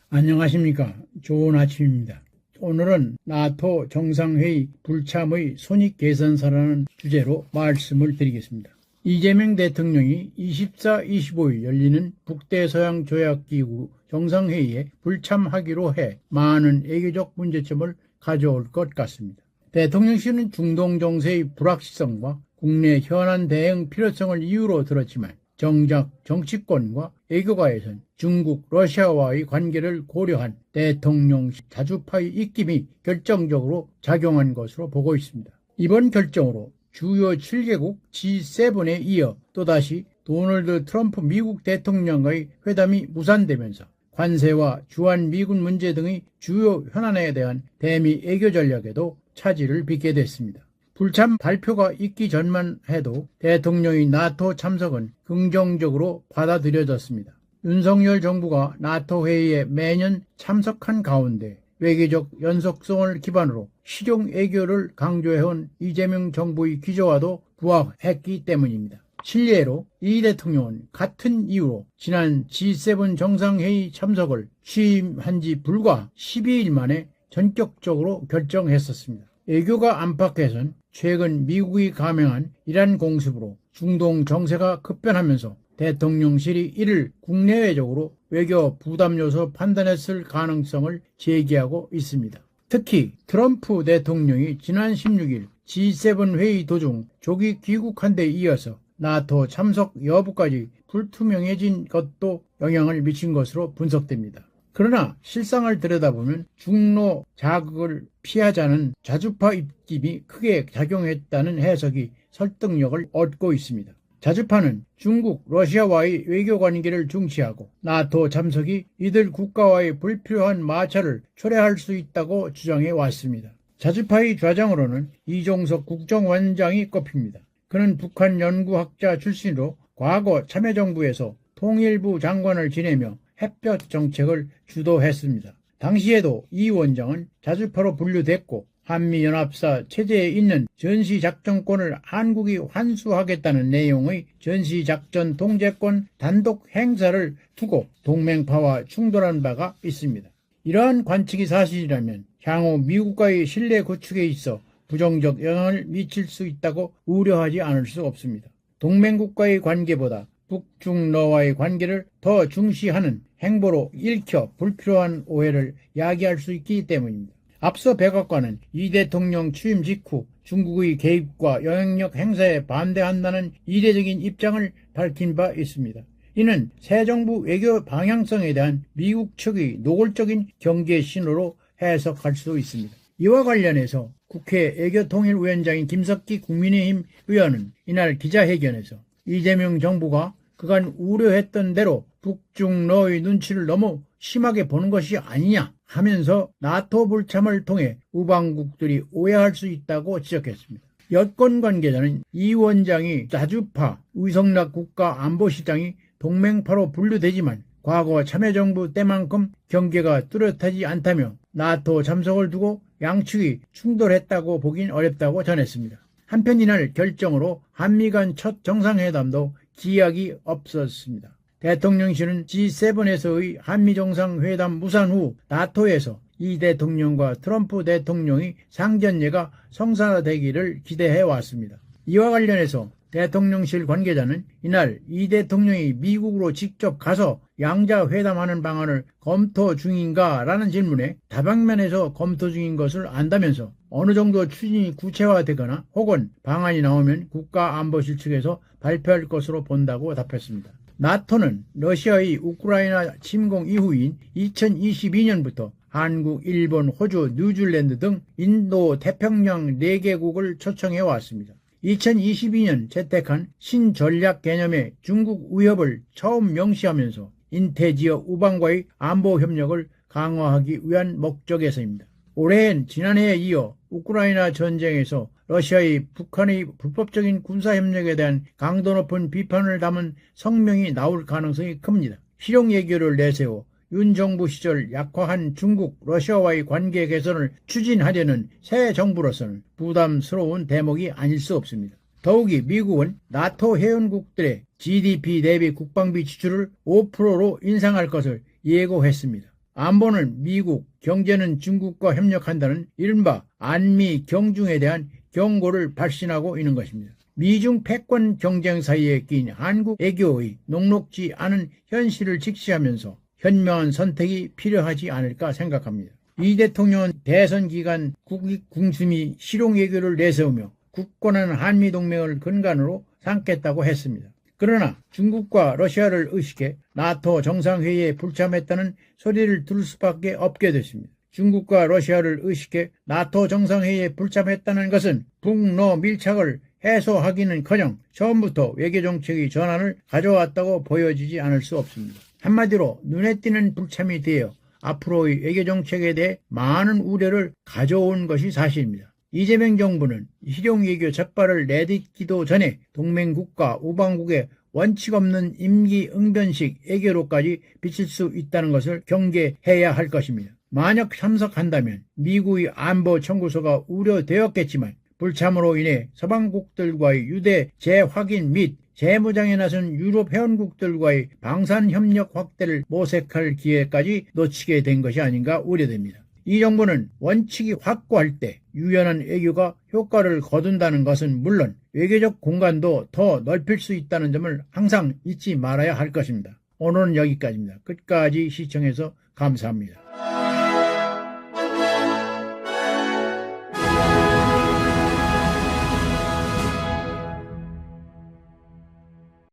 안녕하십니까. 좋은 아침입니다. 오늘은 나토 정상회의 불참의 손익 개선사라는 주제로 말씀을 드리겠습니다. 이재명 대통령이 24, 25일 열리는 북대서양조약기구 정상회의에 불참하기로 해 많은 외교적 문제점을 가져올 것 같습니다. 대통령실은 중동 정세의 불확실성과 국내 현안 대응 필요성을 이유로 들었지만 정작 정치권과 외교가에선 중국, 러시아와의 관계를 고려한 대통령 자주파의 입김이 결정적으로 작용한 것으로 보고 있습니다. 이번 결정으로 주요 7개국 G7에 이어 또다시 도널드 트럼프 미국 대통령과의 회담이 무산되면서 관세와 주한미군 문제 등의 주요 현안에 대한 대미 외교 전략에도 차질을 빚게 됐습니다. 불참 발표가 있기 전만 해도 대통령의 나토 참석은 긍정적으로 받아들여졌습니다. 윤석열 정부가 나토 회의에 매년 참석한 가운데 외교적 연속성을 기반으로 실용 외교를 강조해온 이재명 정부의 기조와도 부합했기 때문입니다. 실례로 이 대통령은 같은 이유로 지난 G7 정상회의 참석을 취임한 지 불과 12일 만에 전격적으로 결정했었습니다. 외교가 안팎에선 최근 미국이 감행한 이란 공습으로 중동 정세가 급변하면서 대통령실이 이를 국내외적으로 외교 부담 요소 판단했을 가능성을 제기하고 있습니다. 특히 트럼프 대통령이 지난 16일 G7 회의 도중 조기 귀국한 데 이어서 나토 참석 여부까지 불투명해진 것도 영향을 미친 것으로 분석됩니다. 그러나 실상을 들여다보면 중로 자극을 피하자는 자주파 입김이 크게 작용했다는 해석이 설득력을 얻고 있습니다. 자주파는 중국, 러시아와의 외교관계를 중시하고 나토 참석이 이들 국가와의 불필요한 마찰을 초래할 수 있다고 주장해 왔습니다. 자주파의 좌장으로는 이종석 국정원장이 꼽힙니다. 그는 북한 연구학자 출신으로 과거 참여정부에서 통일부 장관을 지내며 햇볕 정책을 주도했습니다. 당시에도 이 원장은 자주파로 분류됐고 한미연합사 체제에 있는 전시작전권을 한국이 환수하겠다는 내용의 전시작전 통제권 단독 행사를 두고 동맹파와 충돌한 바가 있습니다. 이러한 관측이 사실이라면 향후 미국과의 신뢰 구축에 있어 부정적 영향을 미칠 수 있다고 우려하지 않을 수 없습니다. 동맹국과의 관계보다 북중러와의 관계를 더 중시하는 행보로 읽혀 불필요한 오해를 야기할 수 있기 때문입니다. 앞서 백악관은 이 대통령 취임 직후 중국의 개입과 영향력 행사에 반대한다는 이례적인 입장을 밝힌 바 있습니다. 이는 새 정부 외교 방향성에 대한 미국 측의 노골적인 경계 신호로 해석할 수 있습니다. 이와 관련해서 국회 외교통일위원장인 김석기 국민의힘 의원은 이날 기자회견에서 이재명 정부가 그간 우려했던 대로 북중러의 눈치를 너무 심하게 보는 것이 아니냐 하면서 나토 불참을 통해 우방국들이 오해할 수 있다고 지적했습니다. 여권 관계자는 이 원장이 자주파 위성락 국가안보실장이 동맹파로 분류되지만 과거 참여정부 때만큼 경계가 뚜렷하지 않다며 나토 참석을 두고 양측이 충돌했다고 보긴 어렵다고 전했습니다. 한편 이날 결정으로 한미 간 첫 정상회담도 기약이 없었습니다. 대통령실은 G7에서의 한미정상회담 무산 후 나토에서 이 대통령과 트럼프 대통령의 상견례가 성사되기를 기대해 왔습니다. 이와 관련해서 대통령실 관계자는 이날 이 대통령이 미국으로 직접 가서 양자회담하는 방안을 검토 중인가 라는 질문에 다방면에서 검토 중인 것을 안다면서 어느 정도 추진이 구체화되거나 혹은 방안이 나오면 국가안보실 측에서 발표할 것으로 본다고 답했습니다. 나토는 러시아의 우크라이나 침공 이후인 2022년부터 한국, 일본, 호주, 뉴질랜드 등 인도 태평양 4개국을 초청해 왔습니다. 2022년 채택한 신전략 개념의 중국 위협을 처음 명시하면서 인태지역 우방과의 안보 협력을 강화하기 위한 목적에서입니다. 올해엔 지난해에 이어 우크라이나 전쟁에서 러시아의 북한의 불법적인 군사협력에 대한 강도 높은 비판을 담은 성명이 나올 가능성이 큽니다. 실용 외교를 내세워 윤 정부 시절 약화한 중국, 러시아와의 관계 개선을 추진하려는 새 정부로서는 부담스러운 대목이 아닐 수 없습니다. 더욱이 미국은 나토 회원국들의 GDP 대비 국방비 지출을 5%로 인상할 것을 예고했습니다. 안보는 미국, 경제는 중국과 협력한다는 이른바 안미 경중에 대한 경고를 발신하고 있는 것입니다. 미중 패권 경쟁 사이에 끼인 한국 애교의 녹록지 않은 현실을 직시하면서 현명한 선택이 필요하지 않을까 생각합니다. 이 대통령은 대선 기간 국익 궁수미 실용 외교를 내세우며 굳건한 한미동맹을 근간으로 삼겠다고 했습니다. 그러나 중국과 러시아를 의식해 나토 정상회의에 불참했다는 소리를 들을 수밖에 없게 됐습니다. 중국과 러시아를 의식해 나토 정상회의에 불참했다는 것은 북러 밀착을 해소하기는커녕 처음부터 외교정책의 전환을 가져왔다고 보여지지 않을 수 없습니다. 한마디로 눈에 띄는 불참이 되어 앞으로의 외교정책에 대해 많은 우려를 가져온 것이 사실입니다. 이재명 정부는 실용외교 적발을 내딛기도 전에 동맹국가 우방국의 원칙 없는 임기응변식 외교로까지 비칠 수 있다는 것을 경계해야 할 것입니다. 만약 참석한다면 미국의 안보 청구서가 우려되었겠지만 불참으로 인해 서방국들과의 유대 재확인 및 재무장에 나선 유럽 회원국들과의 방산협력 확대를 모색할 기회까지 놓치게 된 것이 아닌가 우려됩니다. 이 정부는 원칙이 확고할 때 유연한 외교가 효과를 거둔다는 것은 물론 외교적 공간도 더 넓힐 수 있다는 점을 항상 잊지 말아야 할 것입니다. 오늘은 여기까지입니다. 끝까지 시청해서 감사합니다.